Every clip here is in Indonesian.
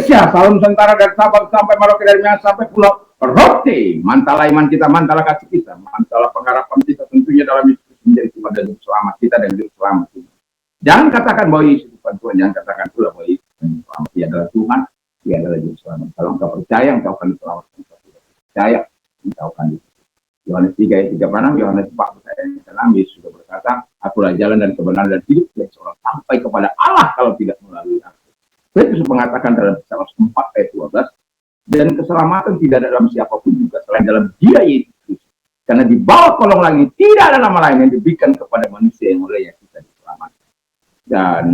Indonesia, Salam Nusantara dari Sabang sampai Merauke, dari Minang sampai Pulau Rote. Mantala iman kita, mantala kasih kita, mantala pengharapan kita tentunya dalam Yesus menjadi Tuhan dan Juru Selamat kita dan Juru Selamat kita. Jangan katakan bahwa Yesus bukan Tuhan, jangan katakan pula bahwa Yesus selamat. Dia adalah Tuhan, dia adalah Juru Selamat. Kalau engkau percaya, engkau akan diselamatkan. Kalau tidak percaya, engkau akan diselamatkan. Yohanes 3 ayat 3, Yohanes 4 ayat 6, Yesus sudah berkata, akulah jalan dan kebenaran dan hidup, yang seorang sampai kepada Allah kalau tidak melalui aku. Petrus mengatakan dalam Kisah 4 ayat 12, dan keselamatan tidak ada dalam siapapun juga selain dalam Dia Yesus Kristus. Karena di bawah kolong langit tidak ada nama lain yang diberikan kepada manusia yang olehnya kita diselamatkan. Dan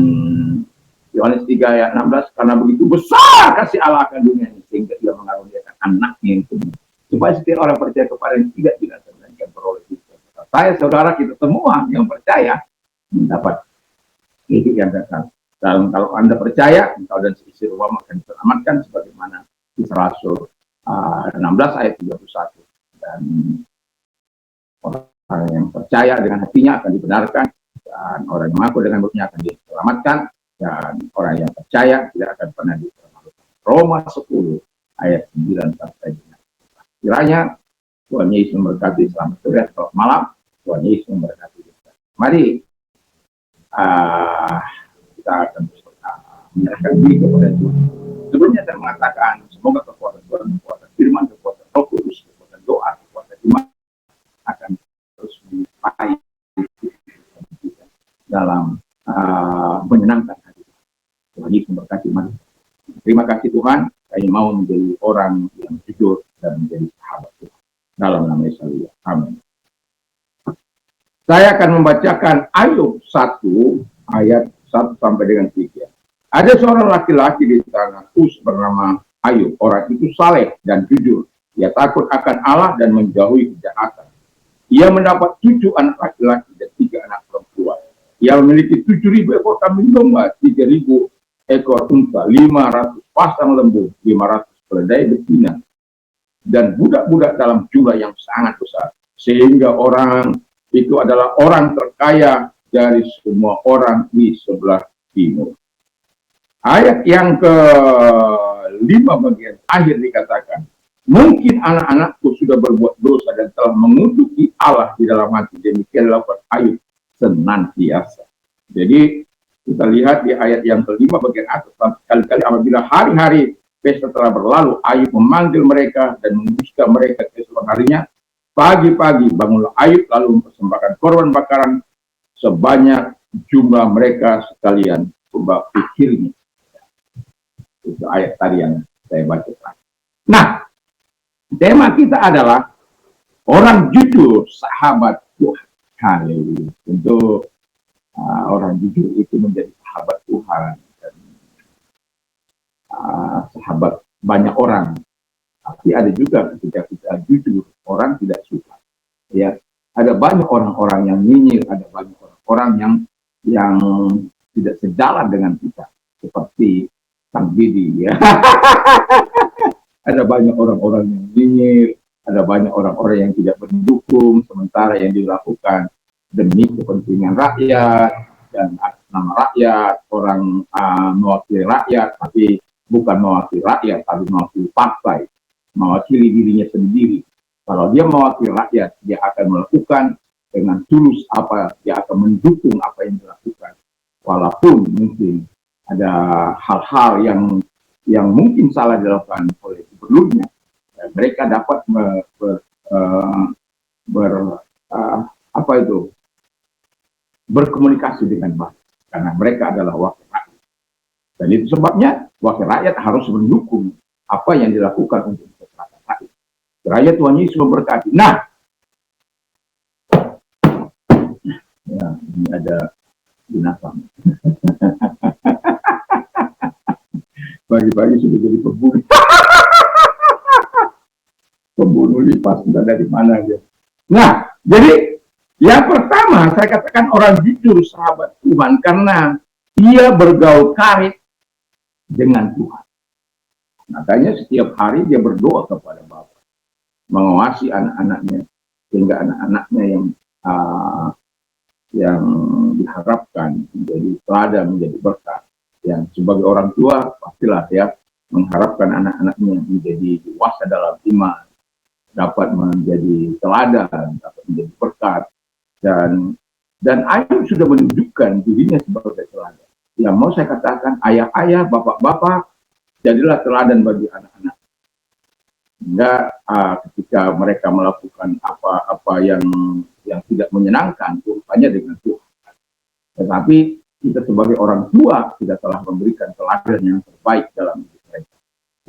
Yohanes 3 ayat 16, karena begitu besar kasih Allah akan dunia ini, sehingga Ia mengaruniakan anaknya yang tunggal, supaya setiap orang percaya kepada yang tidak binasa melainkan beroleh hidup. Saya, saudara, kita semua yang percaya mendapat hidup yang kekal. Dan kalau Anda percaya, engkau dan seisi rumah akan diselamatkan sebagaimana Kisah Rasul 16 ayat 31. Dan orang yang percaya dengan hatinya akan dibenarkan, dan orang yang mengaku dengan mulutnya akan diselamatkan, dan orang yang percaya tidak akan pernah diselamatkan. Roma 10 ayat 9 sampai 10. Kiranya Tuhan Yesus memberkati. Selamat sore, selamat malam. Tuhan Yesus memberkati kita. Mari kita akan menyerahkan diri kepada Tuhan. Sebelumnya saya mengatakan, semoga kekuatan Tuhan, kekuatan firman, kekuatan Roh Kudus, kekuatan doa, kekuatan iman akan terus menyertai kita dalam menyenangkan hati. Tuhan Yesus memberkati. Terima kasih Tuhan, saya mau menjadi orang yang jujur dan menjadi sahabat Tuhan. Dalam nama Yesus, amin. Saya akan membacakan Ayub 1 ayat 1 sampai dengan 3. Ada seorang laki-laki di tanah Uz bernama Ayub. Orang itu saleh dan jujur. Ia takut akan Allah dan menjauhi kejahatan. Ia mendapat 7 anak laki-laki dan 3 anak perempuan. Ia memiliki 7.000 ekor kambing domba, 3.000 ekor unta, 500 pasang lembu, 500 keledai betina, dan budak-budak dalam jumlah yang sangat besar. Sehingga orang itu adalah orang terkaya dari semua orang di sebelah timur. Ayat yang ke-5 bagian akhir dikatakan, mungkin anak-anakku sudah berbuat dosa dan telah mengutuki Allah di dalam hati. Demikian dilakukan Ayub senantiasa. Jadi kita lihat di ayat yang ke-5 bagian atas, sekali-kali apabila hari-hari pesta telah berlalu, Ayub memanggil mereka dan mengusirkan mereka keesokan harinya. Pagi-pagi bangunlah Ayub lalu mempersembahkan korban bakaran sebanyak jumlah mereka sekalian coba pikirnya. Itu ayat tadi yang saya baca. Nah, tema kita adalah orang jujur sahabat Tuhan. Haleluya. Untuk orang jujur itu menjadi sahabat Tuhan dan sahabat banyak orang. Tapi ada juga ketika kita jujur, orang tidak suka. Ya, ada banyak orang-orang yang nyinyir, ada banyak orang-orang yang tidak sejalan dengan kita, seperti Kang Bidi. Ya. Ada banyak orang-orang yang nyinyir, ada banyak orang-orang yang tidak mendukung, sementara yang dilakukan demi kepentingan rakyat dan atas nama rakyat, orang mewakili rakyat, tapi bukan mewakili rakyat, tapi mewakili partai, mewakili dirinya sendiri. Kalau dia mewakili rakyat, dia akan melakukan dengan tulus apa, dia akan mendukung apa yang dilakukan. Walaupun mungkin ada hal-hal yang mungkin salah dilakukan oleh gubernurnya, mereka dapat berkomunikasi dengan baik, karena mereka adalah wakil rakyat. Dan itu sebabnya wakil rakyat harus mendukung apa yang dilakukan untuk masyarakat rakyat. Rakyat Tuhan Yesus memberkati. Nah, ya, ini ada binatang. Pagi-pagi sudah jadi pembunuh. Pembunuh lipas, entah dari mana dia. Nah, jadi yang pertama saya katakan orang jujur sahabat Tuhan karena ia bergaul karib dengan Tuhan. Makanya setiap hari dia berdoa kepada Bapa, mengawasi anak-anaknya, sehingga anak-anaknya yang diharapkan menjadi teladan, menjadi berkat. Yang sebagai orang tua pastilah ya, mengharapkan anak-anaknya menjadi dewasa dalam iman, dapat menjadi teladan, dapat menjadi berkat, dan Ayub sudah menunjukkan dirinya sebagai teladan. Yang mau saya katakan, ayah-ayah, bapak-bapak, jadilah teladan bagi anak-anak. Hingga ketika mereka melakukan apa-apa yang tidak menyenangkan, urusannya dengan Tuhan. Tetapi kita sebagai orang tua, kita telah memberikan teladan yang terbaik dalam hidup mereka.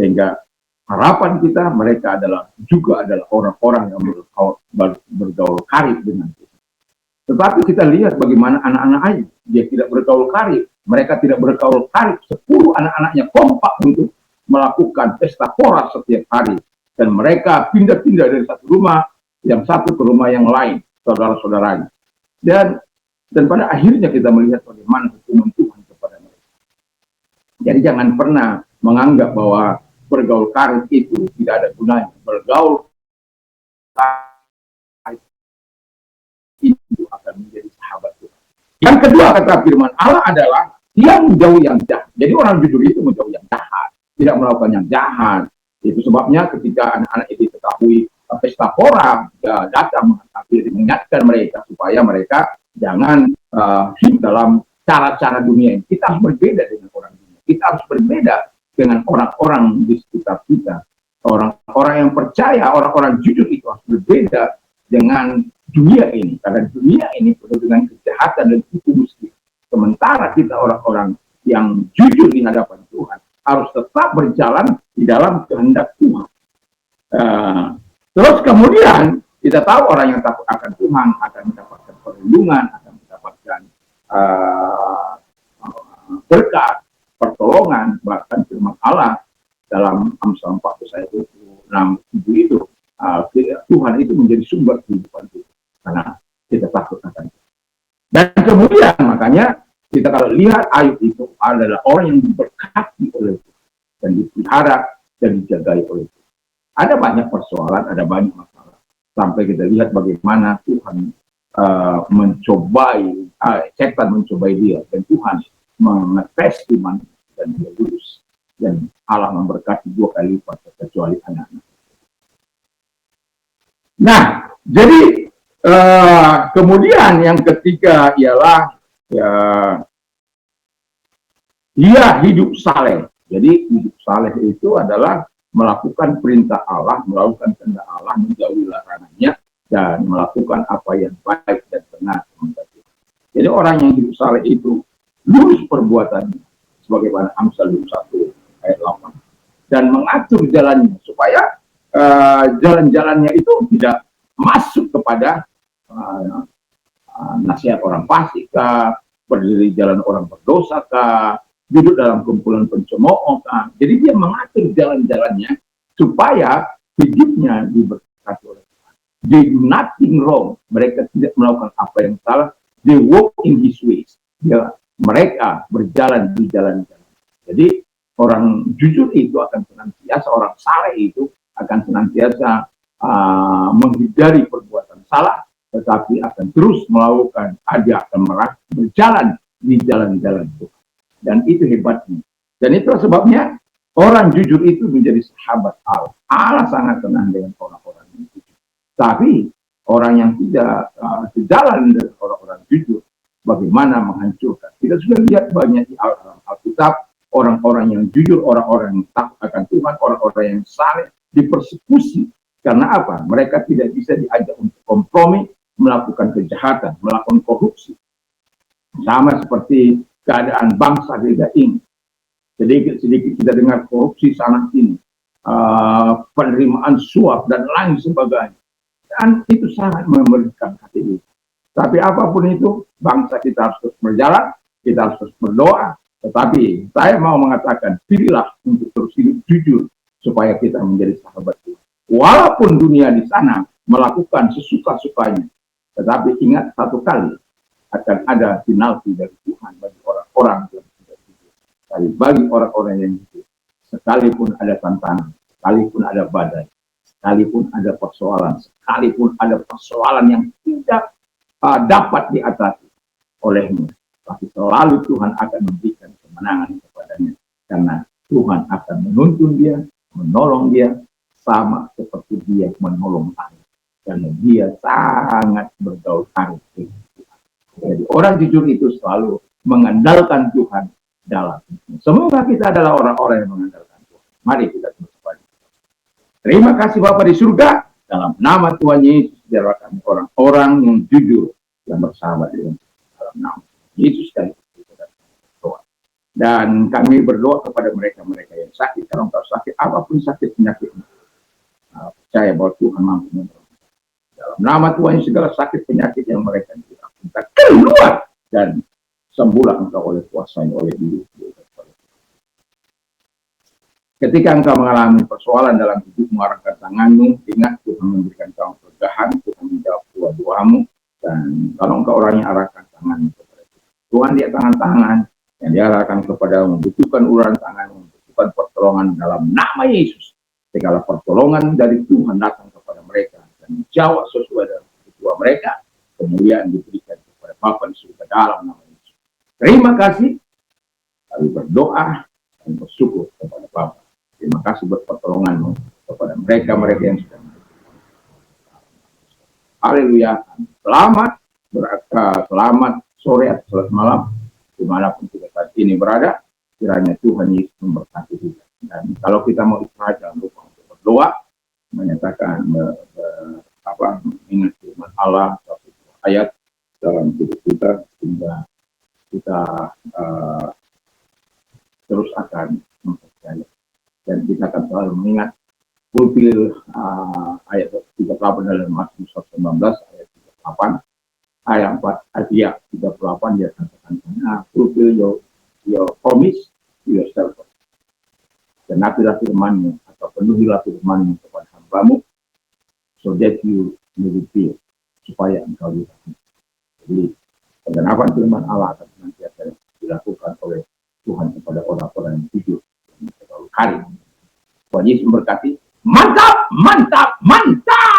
Sehingga harapan kita, mereka juga adalah orang-orang yang bergaul karib dengan Tuhan. Tetapi kita lihat bagaimana anak-anak Ayub, dia tidak bergaul karib. Mereka tidak bergaul karib. 10 anak-anaknya kompak untuk melakukan pesta pora setiap hari. Dan mereka pindah-pindah dari satu rumah yang satu ke rumah yang lain, saudara-saudaranya. Dan pada akhirnya kita melihat bagaimana hukuman Tuhan kepada mereka. Jadi jangan pernah menganggap bahwa bergaul karib itu tidak ada gunanya. Bergaul karib itu akan menjadi sahabat Tuhan. Yang kedua kata firman Allah adalah dia menjauhi yang jahat. Jadi orang jujur itu menjauhi yang jahat, tidak melakukan yang jahat. Itu sebabnya ketika anak-anak itu diketahui pesta pora, ya datang mengingatkan mereka supaya mereka jangan hidup dalam cara-cara dunia ini. Kita harus berbeda dengan orang dunia. Kita harus berbeda dengan orang-orang di sekitar kita. Orang-orang yang percaya, orang-orang jujur itu harus berbeda dengan dunia ini. Karena dunia ini penuh dengan kejahatan dan tipu muslim. Sementara kita orang-orang yang jujur di hadapan Tuhan harus tetap berjalan di dalam kehendak Tuhan. Terus kemudian kita tahu orang yang takut akan Tuhan akan mendapatkan perlindungan, akan mendapatkan berkat, pertolongan, bahkan firman Allah dalam Amsal 40 ayat 26 itu, Tuhan itu menjadi sumber kehidupan kita karena kita takut akan Tuhan. Dan kemudian makanya kita kalau lihat Ayub itu adalah orang yang diberkati oleh Tuhan dan dipelihara dan dijagai oleh Tuhan. Ada banyak persoalan, ada banyak masalah. Sampai kita lihat bagaimana Tuhan setan mencobai dia, dan Tuhan mengetes iman dan dia lulus. Dan Allah memberkati 2 kali lipat kecuali anak-anak. Nah, jadi kemudian yang ketiga ialah dia hidup saleh. Jadi hidup saleh itu adalah melakukan perintah Allah, melakukan kehendak Allah, menjauhi larangannya, dan melakukan apa yang baik dan benar. Jadi orang yang hidup saleh itu lurus perbuatannya, sebagaimana Amsal 21 ayat 8, dan mengatur jalannya supaya jalan-jalannya itu tidak masuk kepada nasihat orang fasik, berdiri jalan orang berdosa, duduk dalam kumpulan pencemooh. Jadi dia mengatur jalan-jalannya supaya hidupnya diberkati oleh Tuhan. They do nothing wrong. Mereka tidak melakukan apa yang salah. They walk in His ways. Mereka berjalan di jalan-jalan. Jadi orang jujur itu akan senantiasa, orang saleh itu akan senantiasa menghindari perbuatan salah, tetapi akan terus melakukan, akan berjalan di jalan-jalan Tuhan. Dan itu hebatnya. Dan itu sebabnya orang jujur itu menjadi sahabat Allah. Allah sangat senang dengan orang-orang yang jujur. Tapi orang yang tidak sejalan dengan orang-orang jujur, bagaimana menghancurkan. Kita sudah lihat banyak di Alkitab, orang-orang yang jujur, orang-orang yang takut akan Tuhan, orang-orang yang saleh dipersekusi. Karena apa? Mereka tidak bisa diajak untuk kompromi, melakukan kejahatan, melakukan korupsi. Sama seperti keadaan bangsa kita ini. Sedikit kita dengar korupsi sana sini, penerimaan suap dan lain sebagainya. Dan itu sangat memberikan hati kita. Tapi apapun itu, bangsa kita harus terus berjalan, kita harus terus berdoa. Tetapi saya mau mengatakan, pilihlah untuk terus hidup jujur supaya kita menjadi sahabat Tuhan. Walaupun dunia di sana melakukan sesuka-sukanya, tetapi ingat satu kali, akan ada penalti dari Tuhan bagi orang-orang yang tidak jujur. Tapi bagi orang-orang yang jujur, sekalipun ada tantangan, sekalipun ada badai, sekalipun ada persoalan yang tidak dapat diatasi olehnya, tapi selalu Tuhan akan memberikan kemenangan kepadanya, karena Tuhan akan menuntun dia, menolong dia, sama seperti dia menolong Ayub. Karena dia sangat bergaul arif. Jadi orang jujur itu selalu mengandalkan Tuhan dalam hidup. Semoga kita adalah orang-orang yang mengandalkan Tuhan. Mari kita bersama. Terima kasih Bapa di surga. Dalam nama Tuhan Yesus, biarlah kami orang-orang yang jujur, yang bersahabat dengan dalam nama Yesus dan berdoa. Dan kami berdoa kepada mereka-mereka yang sakit. Kalau engkau sakit, apapun sakit penyakitnya, percaya bahwa Tuhan mampu menolong. Dalam nama Tuhan, segala sakit penyakit yang mereka minta keluar dan sembuhlah engkau oleh kuasanya, oleh diri. Ketika engkau mengalami persoalan dalam hidup, mengarahkan tanganmu, ingat Tuhan memberikan kamu kegahan, Tuhan menjawab doa-doamu, dan kalau engkau orangnya arahkan tanganmu kepada Tuhan, dia tangan-tangan yang diarahkan kepada membutuhkan uluran tangan, membutuhkan pertolongan dalam nama Yesus. Segala pertolongan dari Tuhan datang kepada mereka dan menjawab sesuai dengan kebutuhan mereka, kemuliaan diberikan kepada Bapa di surga dalam nama Yesus. Terima kasih. Kami berdoa dan bersyukur kepada Bapa. Terima kasih buat pertolonganmu kepada mereka-mereka yang sedang. Haleluya. Selamat sore atau selamat malam dimanapun kita saat ini berada. Kiranya Tuhan Yesus memberkati kita. Dan kalau kita mau istirahat, jangan lupa untuk berdoa, menyatakan mengingat firman Allah satu ayat dalam hidup kita, sehingga kita terus akan mempercayai. Dan kita akan selalu mengingat pulpil ayat 38 dalam Mazmur 19 ayat 38, ayat 38 dia katakan, fulfill your promise to yourself. Genapilah firman-Mu atau penuhilah firman-Mu kepada hamba-Mu, so that you may be filled, supaya engkau dipenuhi. Jadi penggenapan firman Allah akan senantiasa dilakukan oleh Tuhan kepada orang-orang yang jujur. Hari Tuhan Yesus memberkati. Mantap, mantap, mantap.